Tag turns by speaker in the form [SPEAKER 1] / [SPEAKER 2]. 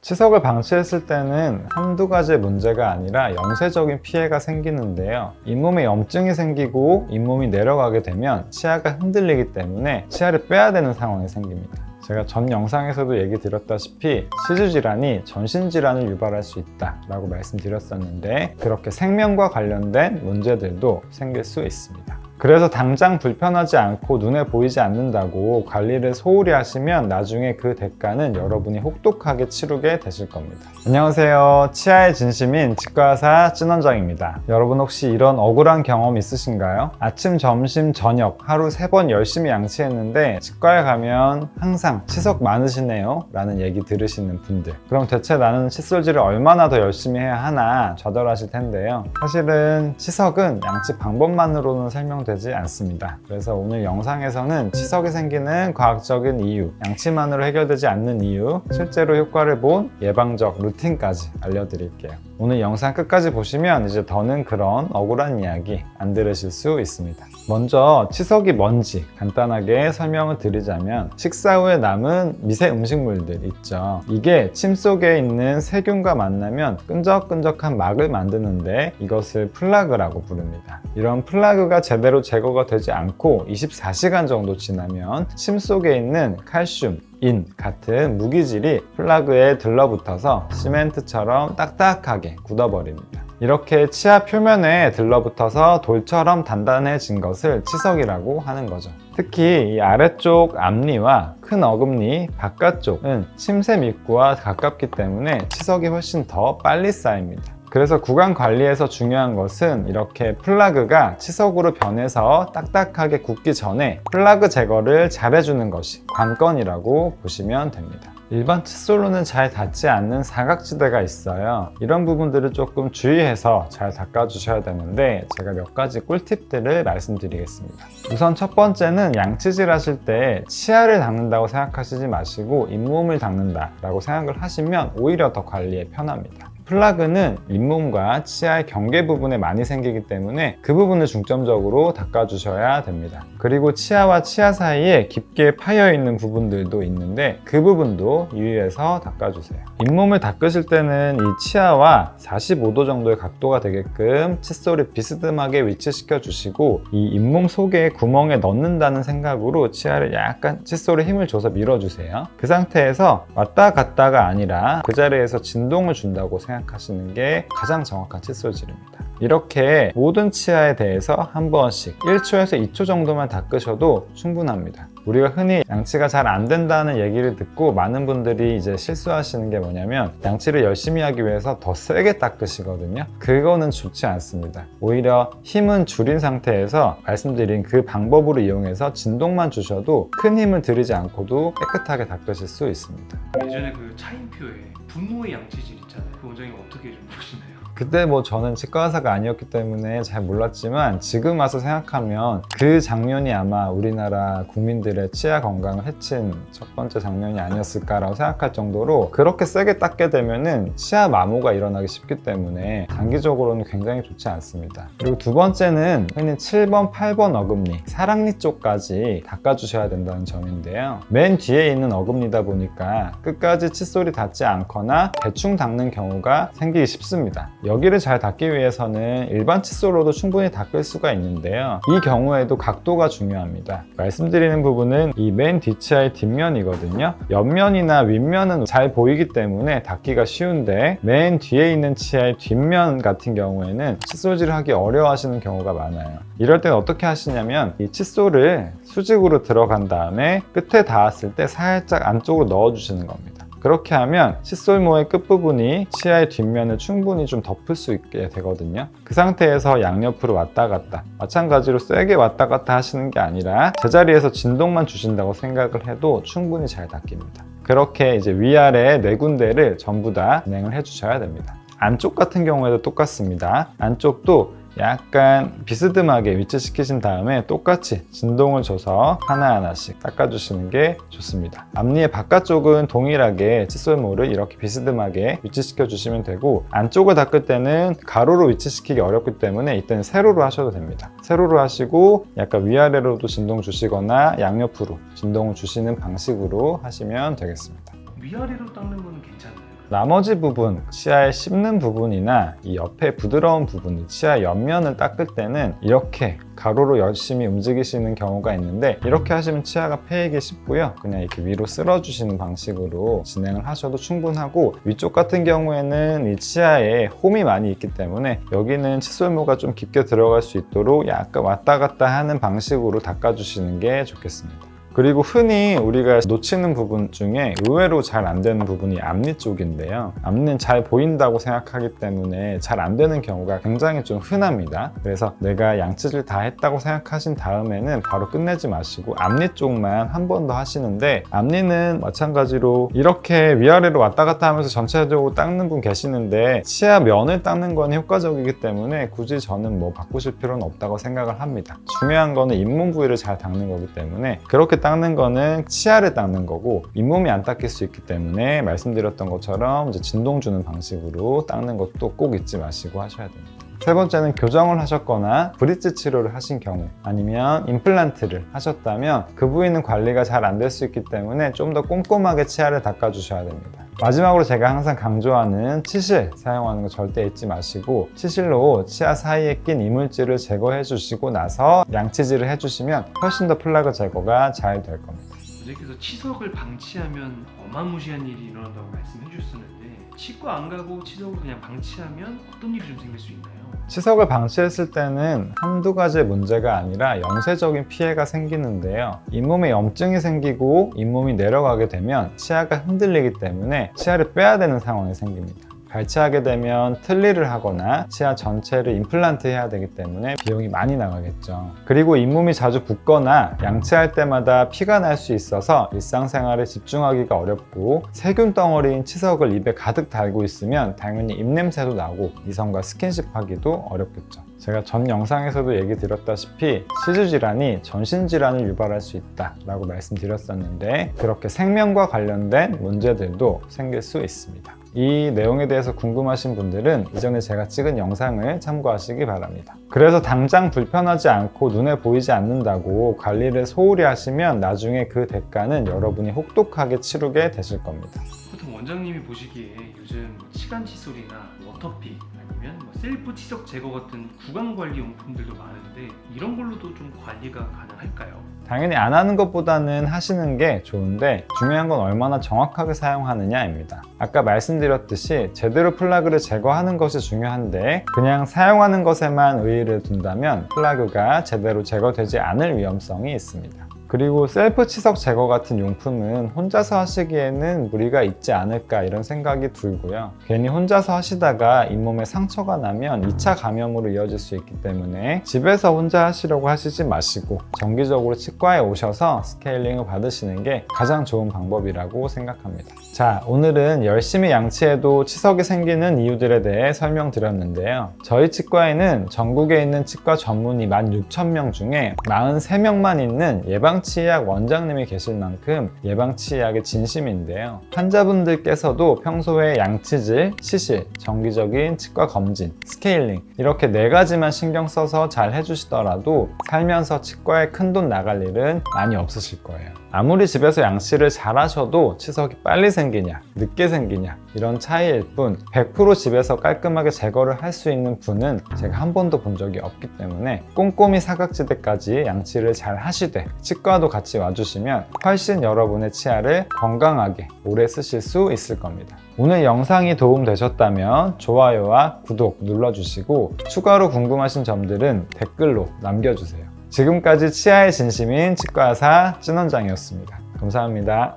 [SPEAKER 1] 치석을 방치했을 때는 한두 가지의 문제가 아니라 영세적인 피해가 생기는데요. 잇몸에 염증이 생기고 잇몸이 내려가게 되면 치아가 흔들리기 때문에 치아를 빼야 되는 상황이 생깁니다. 제가 전 영상에서도 얘기 드렸다시피 치주질환이 전신질환을 유발할 수 있다라고 말씀드렸었는데 그렇게 생명과 관련된 문제들도 생길 수 있습니다. 그래서 당장 불편하지 않고 눈에 보이지 않는다고 관리를 소홀히 하시면 나중에 그 대가는 여러분이 혹독하게 치르게 되실 겁니다. 안녕하세요. 치아의 진심인 치과의사 찐원장입니다. 여러분 혹시 이런 억울한 경험 있으신가요? 아침, 점심, 저녁 하루 3번 열심히 양치했는데 치과에 가면 항상 치석 많으시네요 라는 얘기 들으시는 분들, 그럼 대체 나는 칫솔질을 얼마나 더 열심히 해야 하나 좌절하실 텐데요. 사실은 치석은 양치 방법만으로는 설명되지 않습니다. 그래서 오늘 영상에서는 치석이 생기는 과학적인 이유, 양치만으로 해결되지 않는 이유, 실제로 효과를 본 예방적 루틴까지 알려드릴게요. 오늘 영상 끝까지 보시면 이제 더는 그런 억울한 이야기 안 들으실 수 있습니다. 먼저 치석이 뭔지 간단하게 설명을 드리자면 식사 후에 남은 미세 음식물들 있죠. 이게 침 속에 있는 세균과 만나면 끈적끈적한 막을 만드는데 이것을 플라그라고 부릅니다. 이런 플라그가 제대로 제거가 되지 않고 24시간 정도 지나면 침 속에 있는 칼슘, 인 같은 무기질이 플라그에 들러붙어서 시멘트처럼 딱딱하게 굳어버립니다. 이렇게 치아 표면에 들러붙어서 돌처럼 단단해진 것을 치석이라고 하는 거죠. 특히 이 아래쪽 앞니와 큰 어금니 바깥쪽은 침샘 입구와 가깝기 때문에 치석이 훨씬 더 빨리 쌓입니다. 그래서 구강 관리에서 중요한 것은 이렇게 플라그가 치석으로 변해서 딱딱하게 굳기 전에 플라그 제거를 잘해주는 것이 관건이라고 보시면 됩니다. 일반 칫솔로는 잘 닿지 않는 사각지대가 있어요. 이런 부분들을 조금 주의해서 잘 닦아주셔야 되는데 제가 몇 가지 꿀팁들을 말씀드리겠습니다. 우선 첫 번째는 양치질 하실 때 치아를 닦는다고 생각하시지 마시고 잇몸을 닦는다라고 생각을 하시면 오히려 더 관리에 편합니다. 플라그는 잇몸과 치아의 경계 부분에 많이 생기기 때문에 그 부분을 중점적으로 닦아주셔야 됩니다. 그리고 치아와 치아 사이에 깊게 파여있는 부분들도 있는데 그 부분도 유의해서 닦아주세요. 잇몸을 닦으실 때는 이 치아와 45도 정도의 각도가 되게끔 칫솔을 비스듬하게 위치시켜 주시고 이 잇몸 속에 구멍에 넣는다는 생각으로 치아를 약간 칫솔에 힘을 줘서 밀어주세요. 그 상태에서 왔다 갔다가 아니라 그 자리에서 진동을 준다고 생각하시는 게 가장 정확한 칫솔질입니다. 이렇게 모든 치아에 대해서 한 번씩 1초에서 2초 정도만 닦으셔도 충분합니다. 우리가 흔히 양치가 잘 안 된다는 얘기를 듣고 많은 분들이 이제 실수하시는 게 뭐냐면 양치를 열심히 하기 위해서 더 세게 닦으시거든요. 그거는 좋지 않습니다. 오히려 힘은 줄인 상태에서 말씀드린 그 방법으로 이용해서 진동만 주셔도 큰 힘을 들이지 않고도 깨끗하게 닦으실 수 있습니다.
[SPEAKER 2] 예전에 그 차인표에 분노의 양치질 있잖아요. 그 원장님 어떻게 좀 보시나요?
[SPEAKER 1] 그때 저는 치과 의사가 아니었기 때문에 잘 몰랐지만 지금 와서 생각하면 그 장면이 아마 우리나라 국민들의 치아 건강을 해친 첫 번째 장면이 아니었을까라고 생각할 정도로 그렇게 세게 닦게 되면은 치아 마모가 일어나기 쉽기 때문에 장기적으로는 굉장히 좋지 않습니다. 그리고 두 번째는 흔히 7번, 8번 어금니, 사랑니 쪽까지 닦아주셔야 된다는 점인데요. 맨 뒤에 있는 어금니다 보니까 끝까지 칫솔이 닿지 않거나 대충 닦는 경우가 생기기 쉽습니다. 여기를 잘 닦기 위해서는 일반 칫솔로도 충분히 닦을 수가 있는데요. 이 경우에도 각도가 중요합니다. 말씀드리는 부분은 이 맨 뒷치아의 뒷면이거든요. 옆면이나 윗면은 잘 보이기 때문에 닦기가 쉬운데 맨 뒤에 있는 치아의 뒷면 같은 경우에는 칫솔질을 하기 어려워하시는 경우가 많아요. 이럴 때는 어떻게 하시냐면 이 칫솔을 수직으로 들어간 다음에 끝에 닿았을 때 살짝 안쪽으로 넣어주시는 겁니다. 그렇게 하면 칫솔모의 끝부분이 치아의 뒷면을 충분히 좀 덮을 수 있게 되거든요. 그 상태에서 양옆으로 왔다 갔다, 마찬가지로 세게 왔다 갔다 하시는 게 아니라 제자리에서 진동만 주신다고 생각을 해도 충분히 잘 닦입니다. 그렇게 이제 위아래 4군데를 전부 다 진행을 해주셔야 됩니다. 안쪽 같은 경우에도 똑같습니다. 안쪽도 약간 비스듬하게 위치시키신 다음에 똑같이 진동을 줘서 하나하나씩 닦아주시는 게 좋습니다. 앞니의 바깥쪽은 동일하게 칫솔모를 이렇게 비스듬하게 위치시켜 주시면 되고 안쪽을 닦을 때는 가로로 위치시키기 어렵기 때문에 이때는 세로로 하셔도 됩니다. 세로로 하시고 약간 위아래로도 진동 주시거나 양옆으로 진동을 주시는 방식으로 하시면 되겠습니다.
[SPEAKER 2] 위아래로 닦는 거는 괜찮나요?
[SPEAKER 1] 나머지 부분, 치아의 씹는 부분이나 이 옆에 부드러운 부분, 치아 옆면을 닦을 때는 이렇게 가로로 열심히 움직이시는 경우가 있는데, 이렇게 하시면 치아가 패이기 쉽고요. 그냥 이렇게 위로 쓸어주시는 방식으로 진행을 하셔도 충분하고, 위쪽 같은 경우에는 이 치아에 홈이 많이 있기 때문에 여기는 칫솔모가 좀 깊게 들어갈 수 있도록 약간 왔다 갔다 하는 방식으로 닦아주시는 게 좋겠습니다. 그리고 흔히 우리가 놓치는 부분 중에 의외로 잘 안 되는 부분이 앞니 쪽인데요. 앞니는 잘 보인다고 생각하기 때문에 잘 안 되는 경우가 굉장히 좀 흔합니다. 그래서 내가 양치질 다 했다고 생각하신 다음에는 바로 끝내지 마시고 앞니 쪽만 한 번 더 하시는데, 앞니는 마찬가지로 이렇게 위아래로 왔다 갔다 하면서 전체적으로 닦는 분 계시는데 치아 면을 닦는 건 효과적이기 때문에 굳이 저는 뭐 바꾸실 필요는 없다고 생각을 합니다. 중요한 거는 잇몸 부위를 잘 닦는 거기 때문에, 그렇게 닦는 거는 치아를 닦는 거고 잇몸이 안 닦일 수 있기 때문에 말씀드렸던 것처럼 이제 진동 주는 방식으로 닦는 것도 꼭 잊지 마시고 하셔야 됩니다. 세 번째는 교정을 하셨거나 브릿지 치료를 하신 경우, 아니면 임플란트를 하셨다면 그 부위는 관리가 잘 안 될 수 있기 때문에 좀 더 꼼꼼하게 치아를 닦아 주셔야 됩니다. 마지막으로 제가 항상 강조하는 치실 사용하는 거 절대 잊지 마시고, 치실로 치아 사이에 낀 이물질을 제거해 주시고 나서 양치질을 해주시면 훨씬 더 플라그 제거가 잘 될 겁니다.
[SPEAKER 2] 선생님께서 치석을 방치하면 어마무시한 일이 일어난다고 말씀해 주셨었는데, 치과 안 가고 치석을 그냥 방치하면 어떤 일이 좀 생길 수 있나요?
[SPEAKER 1] 치석을 방치했을 때는 한두 가지의 문제가 아니라 영세적인 피해가 생기는데요. 잇몸에 염증이 생기고 잇몸이 내려가게 되면 치아가 흔들리기 때문에 치아를 빼야 되는 상황이 생깁니다. 발치하게 되면 틀니를 하거나 치아 전체를 임플란트 해야 되기 때문에 비용이 많이 나가겠죠. 그리고 잇몸이 자주 붓거나 양치할 때마다 피가 날 수 있어서 일상생활에 집중하기가 어렵고, 세균 덩어리인 치석을 입에 가득 달고 있으면 당연히 입냄새도 나고 이성과 스킨십 하기도 어렵겠죠. 제가 전 영상에서도 얘기 드렸다시피 시주질환이 전신질환을 유발할 수 있다라고 말씀드렸었는데, 그렇게 생명과 관련된 문제들도 생길 수 있습니다. 이 내용에 대해서 궁금하신 분들은 이전에 제가 찍은 영상을 참고하시기 바랍니다. 그래서 당장 불편하지 않고 눈에 보이지 않는다고 관리를 소홀히 하시면 나중에 그 대가는 여러분이 혹독하게 치르게 되실 겁니다.
[SPEAKER 2] 보통 원장님이 보시기에 요즘 치간 칫솔이나 워터픽 아니면 셀프 치석 제거 같은 구강 관리 용품들도 많은데, 이런 걸로도 좀 관리가 가능할까요?
[SPEAKER 1] 당연히 안 하는 것보다는 하시는 게 좋은데, 중요한 건 얼마나 정확하게 사용하느냐입니다. 아까 말씀드렸듯이 제대로 플라그를 제거하는 것이 중요한데, 그냥 사용하는 것에만 의의를 둔다면 플라그가 제대로 제거되지 않을 위험성이 있습니다. 그리고 셀프 치석 제거 같은 용품은 혼자서 하시기에는 무리가 있지 않을까 이런 생각이 들고요. 괜히 혼자서 하시다가 잇몸에 상처가 나면 2차 감염으로 이어질 수 있기 때문에 집에서 혼자 하시려고 하시지 마시고 정기적으로 치과에 오셔서 스케일링을 받으시는 게 가장 좋은 방법이라고 생각합니다. 자, 오늘은 열심히 양치해도 치석이 생기는 이유들에 대해 설명드렸는데요. 저희 치과에는 전국에 있는 치과 전문의 16,000명 중에 43명만 있는 예방치의학 원장님이 계실 만큼 예방치의학의 진심인데요. 환자분들께서도 평소에 양치질, 치실, 정기적인 치과 검진, 스케일링 이렇게 4가지만 신경 써서 잘 해주시더라도 살면서 치과에 큰돈 나갈 일은 많이 없으실 거예요. 아무리 집에서 양치를 잘 하셔도 치석이 빨리 생기냐, 늦게 생기냐 이런 차이일 뿐 100% 집에서 깔끔하게 제거를 할 수 있는 분은 제가 한 번도 본 적이 없기 때문에 꼼꼼히 사각지대까지 양치를 잘 하시되 치과도 같이 와주시면 훨씬 여러분의 치아를 건강하게 오래 쓰실 수 있을 겁니다. 오늘 영상이 도움되셨다면 좋아요와 구독 눌러주시고, 추가로 궁금하신 점들은 댓글로 남겨주세요. 지금까지 치아의 진심인 치과의사 찐원장이었습니다. 감사합니다.